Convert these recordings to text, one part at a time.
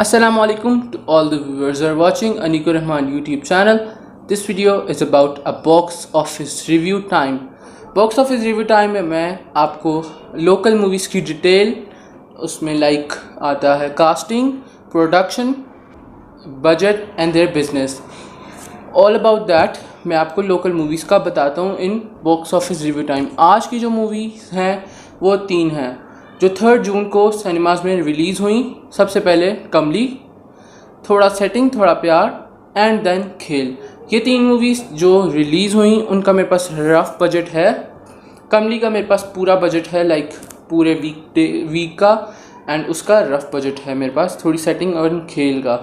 Assalamu alaikum to all the viewers who are watching Anikur Rahman YouTube channel. This video is about a box office review time. Box office review time में मैं आपको local movies की detail उसमें like आता है casting, production, budget and their business. All about that मैं आपको local movies का बताता हूँ इन बॉक्स ऑफिस रिव्यू टाइम. आज की जो मूवीज़ हैं वो 3 हैं जो 3 जून को सिनेमाज में रिलीज़ हुई. सबसे पहले कमली, थोड़ा सेटिंग थोड़ा प्यार एंड देन खेल. ये 3 मूवीज़ जो रिलीज़ हुई उनका मेरे पास रफ बजट है. कमली का मेरे पास पूरा बजट है लाइक पूरे वीक का एंड उसका रफ बजट है मेरे पास, थोड़ी सेटिंग और खेल का.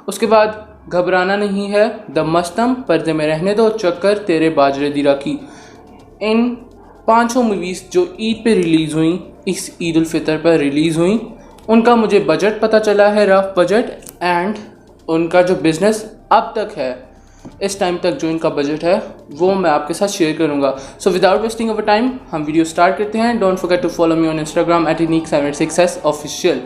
उसके बाद घबराना नहीं है, द मस्तम, पर्दे में रहने दो, चक्कर, तेरे बाजरे दी राखी. इन 5 मूवीज़ जो ईद पे रिलीज़ हुई, इस ईद उल फितर पर रिलीज़ हुई, उनका मुझे बजट पता चला है, रफ बजट, एंड उनका जो बिज़नेस अब तक है, इस टाइम तक जो इनका बजट है वो मैं आपके साथ शेयर करूंगा. So without wasting of time हम वीडियो स्टार्ट करते हैं. Don't forget to follow me on Instagram @unique786s official.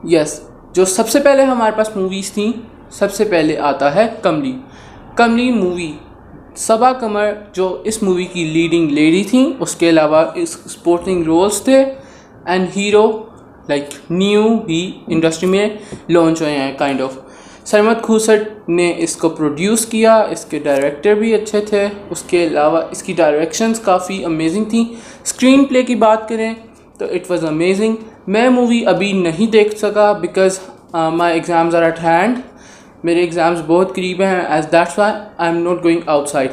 Yes, जो सबसे पहले हमारे पास मूवीज़ थी, सबसे पहले आता है कमली. कमली मूवी सबा कमर जो इस मूवी की लीडिंग लेडी थी, उसके अलावा इस स्पोर्टिंग रोल्स थे and hero like new he industry में लॉन्च हुए हैं काइंड ऑफ. सरमद खूसट ने इसको प्रोड्यूस किया, इसके डायरेक्टर भी अच्छे थे, उसके अलावा इसकी डायरेक्शंस काफ़ी अमेजिंग थी. स्क्रीन प्ले की बात करें तो इट वाज अमेजिंग. मैं मूवी अभी नहीं देख सका because my exams are at hand. मेरे एग्ज़ाम्स बहुत करीब हैं, as that's why I am not going outside.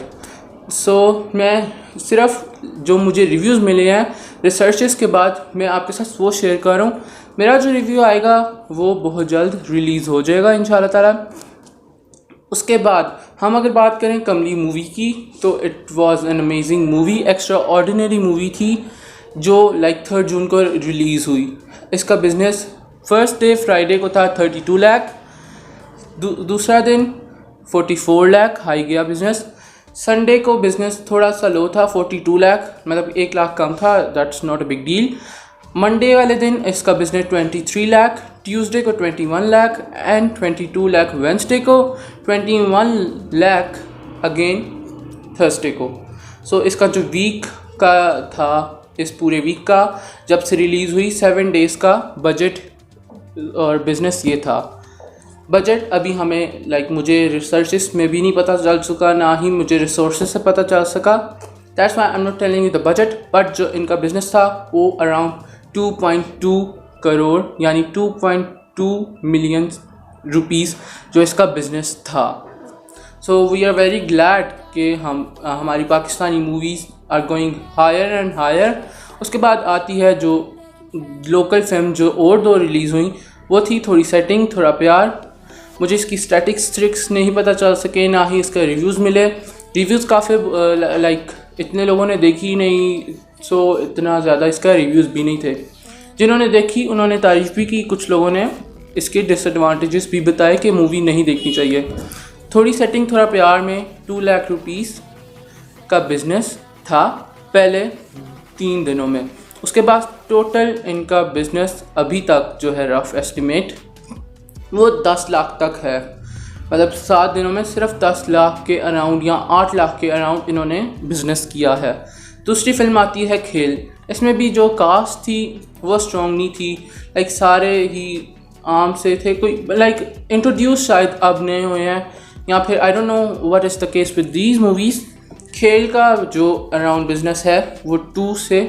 So मैं सिर्फ जो मुझे रिव्यूज़ मिले हैं रिसर्चेस के बाद मैं आपके साथ वो शेयर कर रहा हूँ. मेरा जो रिव्यू आएगा वो बहुत जल्द रिलीज़ हो जाएगा इंशाल्लाह ताला. उसके बाद हम अगर बात करें कमली मूवी की तो it was an amazing movie, extra ordinary movie थी जो लाइक 3 जून को रिलीज़ हुई. इसका बिज़नेस फर्स्ट डे फ्राइडे को था 32 लाख, दूसरा दिन 44 लाख हाई गया बिज़नेस. संडे को बिज़नेस थोड़ा सा लो था, 42 लाख, मतलब 1 लाख कम था, that's not a big deal. Monday वाले दिन इसका बिज़नेस 23 लाख, ट्यूसडे को 21 लाख एंड 22 लाख वेंसडे को, 21 लाख अगेन थर्सडे को. सो इसका जो वीक का था, इस पूरे वीक का जब से रिलीज़ हुई 7 डेज़ का बजट और बिज़नेस ये था. बजट अभी हमें लाइक मुझे रिसर्चेस में भी नहीं पता चल सका, ना ही मुझे रिसोर्सेस से पता चल सका. That's why I am not telling you the budget. But जो इनका बिज़नेस था वो अराउंड 2.2 करोड़ यानी 2.2 मिलियन रुपीज़ जो इसका बिज़नेस था. So we are very glad कि हमारी Pakistani movies are going higher and higher. उसके बाद आती है जो लोकल फिल्म जो और 2 रिलीज़ हुई, वो थी थोड़ी सेटिंग थोड़ा प्यार. मुझे इसकी स्टैटिस्टिक्स नहीं पता चल सके, ना ही इसका रिव्यूज़ मिले. रिव्यूज़ काफ़ी लाइक इतने लोगों ने देखी नहीं, सो इतना ज़्यादा इसका रिव्यूज़ भी नहीं थे. जिन्होंने देखी उन्होंने तारीफ़ भी की, कुछ लोगों ने इसके डिसएडवांटेजेस भी बताए कि मूवी नहीं देखनी चाहिए. थोड़ी सेटिंग थोड़ा प्यार में 2 लाख रुपीज़ का बिज़नेस था पहले 3 दिनों में. उसके बाद टोटल इनका बिज़नेस अभी तक जो है रफ़ एस्टिमेट वो 10 लाख तक है. मतलब 7 दिनों में सिर्फ 10 लाख के अराउंड या 8 लाख के अराउंड इन्होंने बिज़नेस किया है. दूसरी फिल्म आती है खेल. इसमें भी जो कास्ट थी वो स्ट्रॉन्ग नहीं थी, लाइक सारे ही आम से थे, कोई लाइक इंट्रोड्यूस शायद अब नए हुए हैं या फिर I don't know what is the case with these movies. खेल का जो अराउंड बिज़नेस है वो 2 से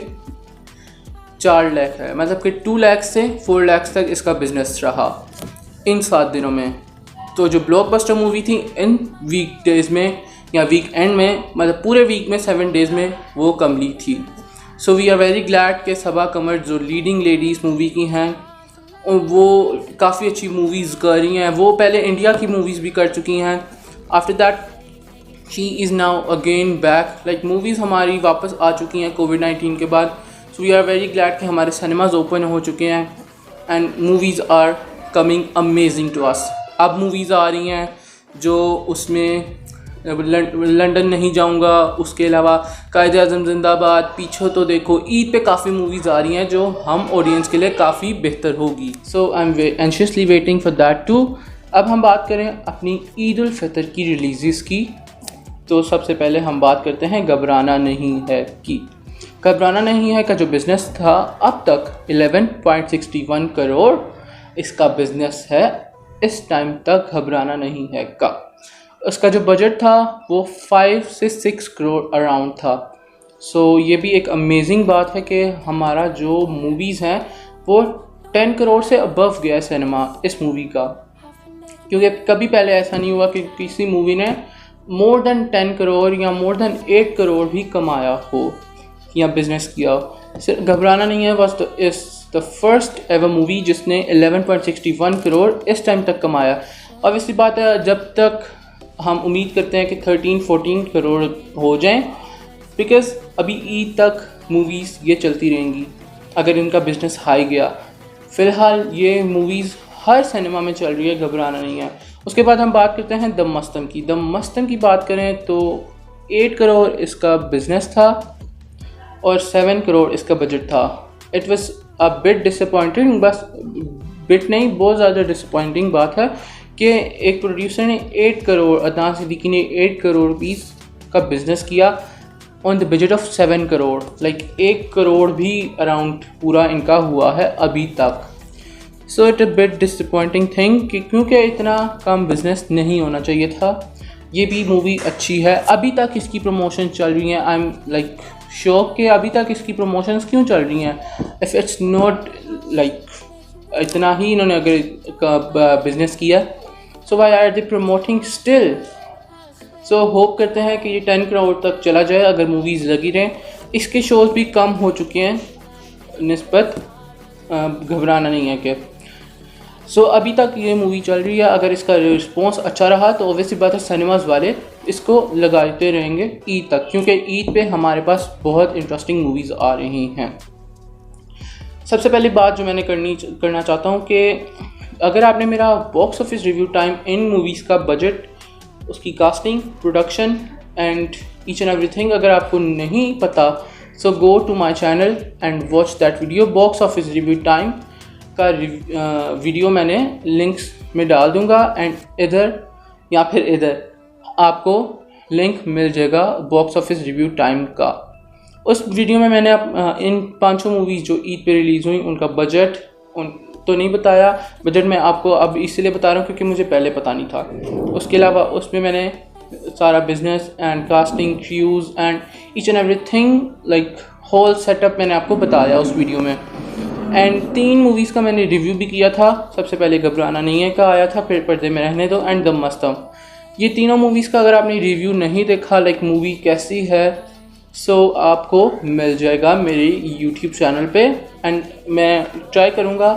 4 लाख है, मतलब कि 2 लाख से 4 लाख तक इसका बिज़नेस रहा इन 7 दिनों में. तो जो ब्लॉकबस्टर मूवी थी इन वीक डेज़ में या वीक एंड में, मतलब पूरे वीक में 7 डेज़ में, वो कमली थी. So we are very glad कि सबा कमर जो लीडिंग लेडीज़ मूवी की हैं वो काफ़ी अच्छी मूवीज़ कर रही हैं. वो पहले इंडिया की मूवीज़ भी कर चुकी हैं. After that she is now again back, like movies हमारी वापस आ चुकी हैं कोविड-19 के बाद. So we are very glad कि हमारे सिनेमाज ओपन हो चुके हैं and movies are coming amazing to us. अब मूवीज़ आ रही हैं जो उसमें लंदन नहीं जाऊंगा, उसके अलावा कायद-ए-आज़म जिंदाबाद, पीछे तो देखो, ईद पे काफ़ी मूवीज़ आ रही हैं जो हम ऑडियंस के लिए काफ़ी बेहतर होगी। So I am anxiously waiting for that too. अब हम बात करें अपनी ईद उल फितर की रिलीज़ की, तो सबसे पहले हम बात करते हैं घबराना नहीं है की। घबराना नहीं है का जो बिज़नेस था अब तक 11.61 करोड़ इसका बिज़नेस है इस टाइम तक घबराना नहीं है का। उसका जो बजट था वो 5 से 6 करोड़ अराउंड था। सो ये भी एक अमेजिंग बात है कि हमारा जो मूवीज़ हैं वो 10 करोड़ से अबव गया सिनेमा इस मूवी का, क्योंकि कभी पहले ऐसा नहीं हुआ कि किसी मूवी ने मोर देन 10 करोड़ या मोर देन 8 करोड़ भी कमाया हो या बिज़नेस किया हो। सिर्फ घबराना नहीं है बस इस द फर्स्ट एवर मूवी जिसने 11.61 करोड़ इस टाइम तक कमाया। ऑब्वियसली बात है, जब तक हम उम्मीद करते हैं कि 13-14 करोड़ हो जाएं, बिकॉज़ अभी ईद तक मूवीज़ ये चलती रहेंगी अगर इनका बिज़नेस हाई गया। फ़िलहाल ये मूवीज़ हर सिनेमा में चल रही है, घबराना नहीं है। उसके बाद हम बात करते हैं दम मस्तम की। दम मस्तम की बात करें तो 8 करोड़ इसका बिज़नेस था और 7 करोड़ इसका बजट था। It was a bit disappointing, बस बिट नहीं, बहुत ज़्यादा डिसअपॉइंटिंग बात है कि एक प्रोड्यूसर ने 8 करोड़, अदनान सिद्दीकी ने 8 करोड़ रुपीस का बिज़नेस किया on the budget of 7 crore. Like 1 crore भी अराउंड पूरा इनका हुआ है अभी तक। So it a bit disappointing thing कि क्योंकि इतना कम बिज़नेस नहीं होना चाहिए था। ये भी मूवी अच्छी है, अभी तक इसकी प्रमोशन चल रही हैं। आई एम लाइक श्योर कि अभी तक इसकी प्रमोशंस क्यों चल रही हैं, इफ़ इट्स नॉट लाइक इतना ही इन्होंने अगर बिज़नेस किया, so why are they promoting still. So hope करते हैं कि ये 10 करोड़ तक चला जाए अगर मूवीज़ लगी रहें। इसके शोज़ भी कम हो चुके हैं निस्बत घबराना नहीं है कि। सो अभी तक ये मूवी चल रही है, अगर इसका रिस्पॉन्स अच्छा रहा तो ऑब्वियसली बात है सिनेमाज़ वाले इसको लगाते रहेंगे ईद तक, क्योंकि ईद पे हमारे पास बहुत इंटरेस्टिंग मूवीज़ आ रही हैं। सबसे पहली बात जो मैंने करना चाहता हूँ कि अगर आपने मेरा box office review time in movies का बजट, उसकी casting, production and each and everything अगर आपको नहीं पता, so go to my channel and watch that video. Box office review time का वीडियो मैंने लिंक्स में डाल दूंगा एंड इधर या फिर इधर आपको लिंक मिल जाएगा बॉक्स ऑफिस रिव्यू टाइम का। उस वीडियो में मैंने इन 5 मूवीज़ जो ईद पे रिलीज़ हुई उनका बजट तो नहीं बताया। बजट मैं आपको अब इसलिए बता रहा हूँ क्योंकि मुझे पहले पता नहीं था। उसके अलावा उसमें मैंने सारा business and casting, crews and each and everything like whole setup मैंने आपको बताया उस वीडियो में। एंड 3 मूवीज़ का मैंने रिव्यू भी किया था। सबसे पहले घबराना नहीं है का आया था, फिर पर्दे में रहने दो एंड दम मस्तम। ये तीनों मूवीज़ का अगर आपने रिव्यू नहीं देखा लाइक मूवी कैसी है, सो आपको मिल जाएगा मेरे यूट्यूब चैनल पे एंड मैं ट्राई करूँगा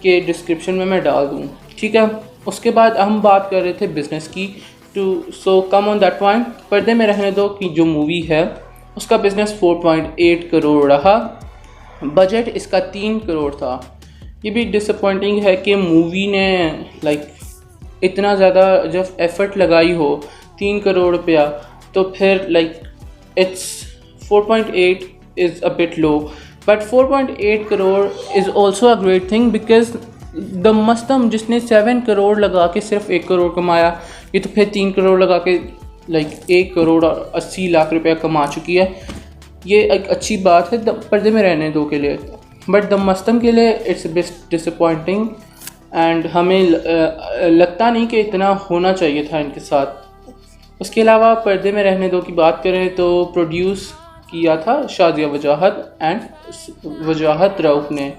कि डिस्क्रिप्शन में मैं डाल दूँ, ठीक है। उसके बाद हम बात कर रहे थे बिज़नेस की, to so come on that point. पर्दे में रहने दो कि जो मूवी है उसका बिज़नेस 4.8 करोड़ रहा, बजट इसका 3 करोड़ था। ये भी डिसअपॉइंटिंग है कि मूवी ने लाइक इतना ज़्यादा जब एफ़र्ट लगाई हो 3 करोड़ रुपया, तो फिर like it's 4.8 is a bit low, but 4.8 crore is also a great thing because the मस्तम जिसने 7 करोड़ लगा के सिर्फ 1 करोड़ कमाया, ये तो फिर 3 करोड़ लगा के लाइक 1 करोड़ और 80 लाख रुपया कमा चुकी है। ये एक अच्छी बात है पर्दे में रहने दो के लिए, बट द मस्तम के लिए इट्स बेस्ट डिसअपॉइंटिंग एंड हमें लगता नहीं कि इतना होना चाहिए था इनके साथ। उसके अलावा पर्दे में रहने दो की बात करें तो प्रोड्यूस किया था शादिया वजाहत एंड वजाहत रऊफ ने।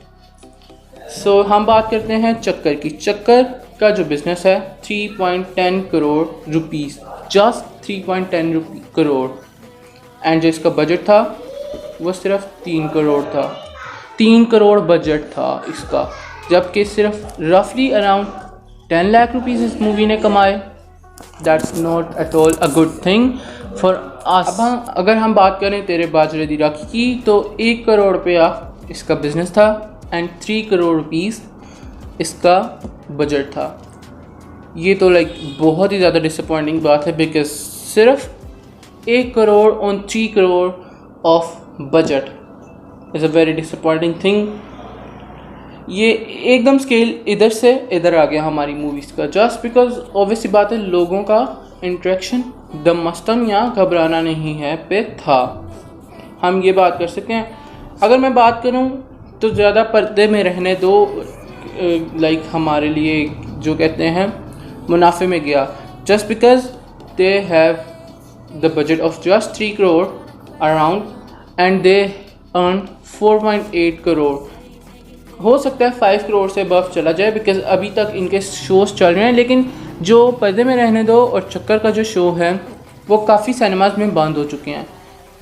सो हम बात करते हैं चक्कर की। चक्कर का जो बिज़नेस है 3.10 crore rupees, just 3.10 crore, and जो इसका बजट था वो सिर्फ 3 करोड़ था। 3 करोड़ बजट था इसका, जबकि सिर्फ रफली अराउंड 10 लाख रुपीज़ इस मूवी ने कमाए। That's not at all a good thing for us. अब अगर हम बात करें तेरे बाजरे दी राखी की, तो 1 करोड़ रुपया इसका बिज़नेस था एंड 3 करोड़ रुपीज़ इसका बजट था। ये तो लाइक बहुत ही ज़्यादा डिसअपॉइंटिंग बात है, बिकॉज सिर्फ 1 crore on 3 crore of budget is a very disappointing thing. ये एकदम स्केल इधर से इधर आ गया हमारी मूवीज़ का, जस्ट बिकॉज ऑब्वियसली बात है लोगों का इंट्रैक्शन द मस्तम या घबराना नहीं है पे था। हम ये बात कर सकते हैं। अगर मैं बात करूं तो ज़्यादा पर्दे में रहने दो लाइक हमारे लिए जो कहते हैं मुनाफे में गया, just because they have the budget of just 3 crore around and they earn 4.8 crore. हो सकता है 5 करोड़ से अबव चला जाए, बिकॉज अभी तक इनके शोज़ चल रहे हैं। लेकिन जो पर्दे में रहने दो और चक्कर का जो शो है वो काफ़ी सिनेमाज में बंद हो चुके हैं।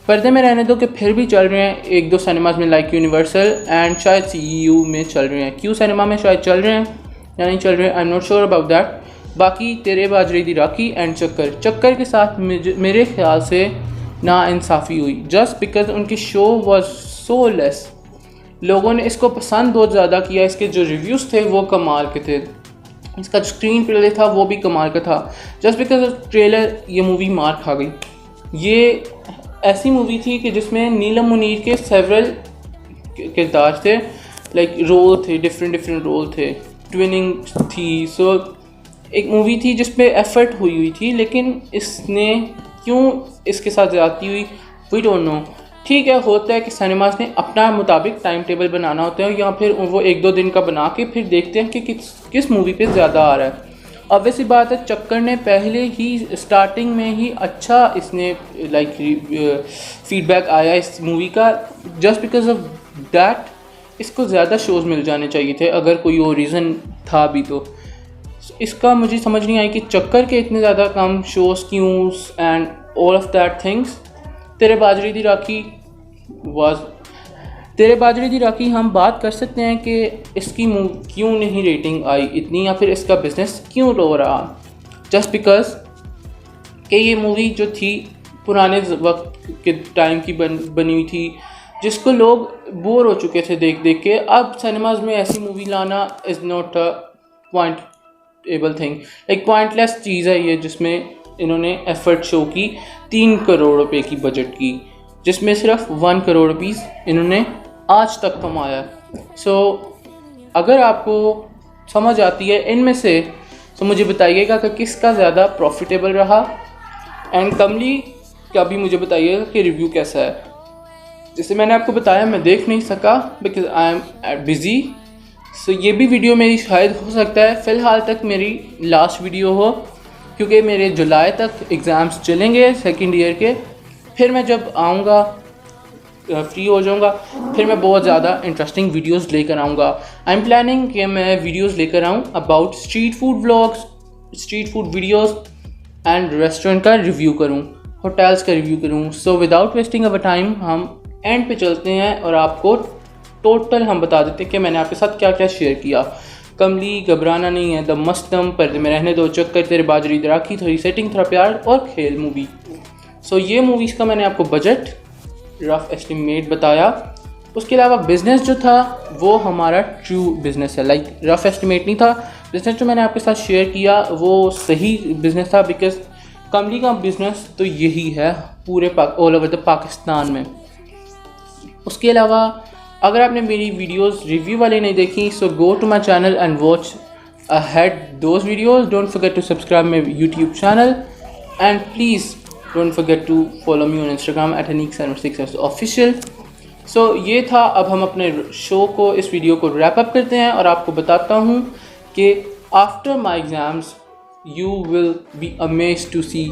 पर्दे में रहने दो कि फिर भी चल रहे हैं 1-2 सिनेमाज में, लाइक यूनिवर्सल एंड शायद CEU में चल रहे हैं, क्यू सिनेमा में शायद चल रहे हैं या नहीं चल रहे हैं, आई am not sure about that. बाकी तेरे बाजरे दी राखी एंड चक्कर के साथ मेरे ख्याल से नाइंसाफ़ी हुई, जस्ट बिकॉज उनकी शो वॉज सो लेस। लोगों ने इसको पसंद बहुत ज़्यादा किया, इसके जो रिव्यूज़ थे वो कमाल के थे, इसका जो स्क्रीन प्ले था वो भी कमाल का था, जस्ट बिकॉज ऑफ ट्रेलर ये मूवी मार खा गई। ये ऐसी मूवी थी कि जिसमें नीलम मुनीर के सेवरल किरदार थे, लाइक रोल थे, डिफरेंट रोल थे, ट्विनिंग थी। सो एक मूवी थी जिसमें एफर्ट हुई थी, लेकिन इसने क्यों इसके साथ ज़्यादती हुई वी डोंट नो। ठीक है, होता है कि सिनेमाज ने अपना मुताबिक टाइम टेबल बनाना होता है, या फिर वो 1-2 दिन का बना के फिर देखते हैं कि किस मूवी पे ज़्यादा आ रहा है। ऑब्वियसली बात है चक्कर ने पहले ही स्टार्टिंग में ही अच्छा इसने लाइक फीडबैक आया इस मूवी का, जस्ट बिकॉज ऑफ दैट इसको ज़्यादा शोज़ मिल जाने चाहिए थे, अगर कोई और रीज़न था भी तो। इसका मुझे समझ नहीं आई कि चक्कर के इतने ज़्यादा कम शोज़ क्यों and all of that things. तेरे बाजरे दी राखी हम बात कर सकते हैं कि इसकी क्यों नहीं रेटिंग आई इतनी, या फिर इसका बिज़नेस क्यों लो रहा, जस्ट बिकॉज कि ये मूवी जो थी पुराने वक्त के टाइम की बनी हुई थी, जिसको लोग बोर हो चुके थे देख देख के। अब सिनेमाज में ऐसी मूवी लाना इज़ नॉट अ पॉइंटेबल थिंग, एक पॉइंटलेस चीज़ है ये, जिसमें इन्होंने एफर्ट शो की 3 करोड़ रुपए की बजट की, जिसमें सिर्फ 1 करोड़ रुपीज़ इन्होंने आज तक कमाया। सो अगर आपको समझ आती है इनमें से तो मुझे बताइएगा कि किसका ज़्यादा प्रॉफिटेबल रहा, एंड कमली का भी मुझे बताइएगा कि रिव्यू कैसा है। जैसे मैंने आपको बताया मैं देख नहीं सका बिकॉज आई एम बिज़ी। सो ये भी वीडियो मेरी शायद हो सकता है फ़िलहाल तक मेरी लास्ट वीडियो हो, क्योंकि मेरे जुलाई तक एग्ज़ाम्स चलेंगे सेकेंड ईयर के। फिर मैं जब आऊँगा फ्री हो जाऊँगा, फिर मैं बहुत ज़्यादा इंटरेस्टिंग वीडियोस लेकर आऊँगा। आई एम प्लानिंग कि मैं वीडियोस लेकर आऊँ about street food vlogs, street food videos and restaurant का रिव्यू करूँ, होटल्स का रिव्यू करूँ। सो विदाउट वेस्टिंग अवर टाइम हम एंड पे चलते हैं और आपको टोटल हम बता देते हैं कि मैंने आपके साथ क्या क्या शेयर किया। कमली, घबराना नहीं है, द मस्तम, पर्दे में रहने दो, चक्कर, तेरे बाजरी दी राखी, थोड़ी सेटिंग, थोड़ा प्यार और खेल मूवी। सो ये मूवीज़ का मैंने आपको बजट रफ एस्टिमेट बताया। उसके अलावा बिज़नेस जो था वो हमारा ट्रू बिज़नेस है, लाइक रफ एस्टिमेट नहीं था। बिज़नेस जो मैंने आपके साथ शेयर किया वो सही बिज़नेस था, बिकॉज कमली का बिज़नेस तो यही है पूरे ऑल ओवर द पाकिस्तान में। उसके अलावा अगर आपने मेरी वीडियोस रिव्यू वाली नहीं देखी, so go to my channel and watch ahead those videos. Don't forget to subscribe my YouTube channel and please don't forget to follow me on Instagram at Aneek706 official. So ये था, अब हम अपने show को, इस video को wrap up करते हैं और आपको बताता हूँ कि after my exams you will be amazed to see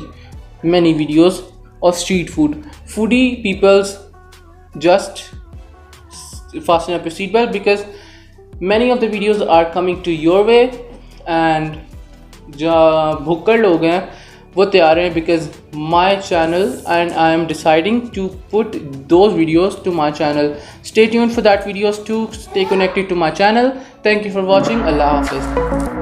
many videos of street food. Foodie peoples, just fasten up your seatbelt because many of the videos are coming to your way and जो भुक्कड़ लोग हैं वो तैयार हैं because my channel and I am deciding to put those videos to my channel. Stay tuned for that videos to stay connected to my channel. Thank you for watching. Allah Hafiz.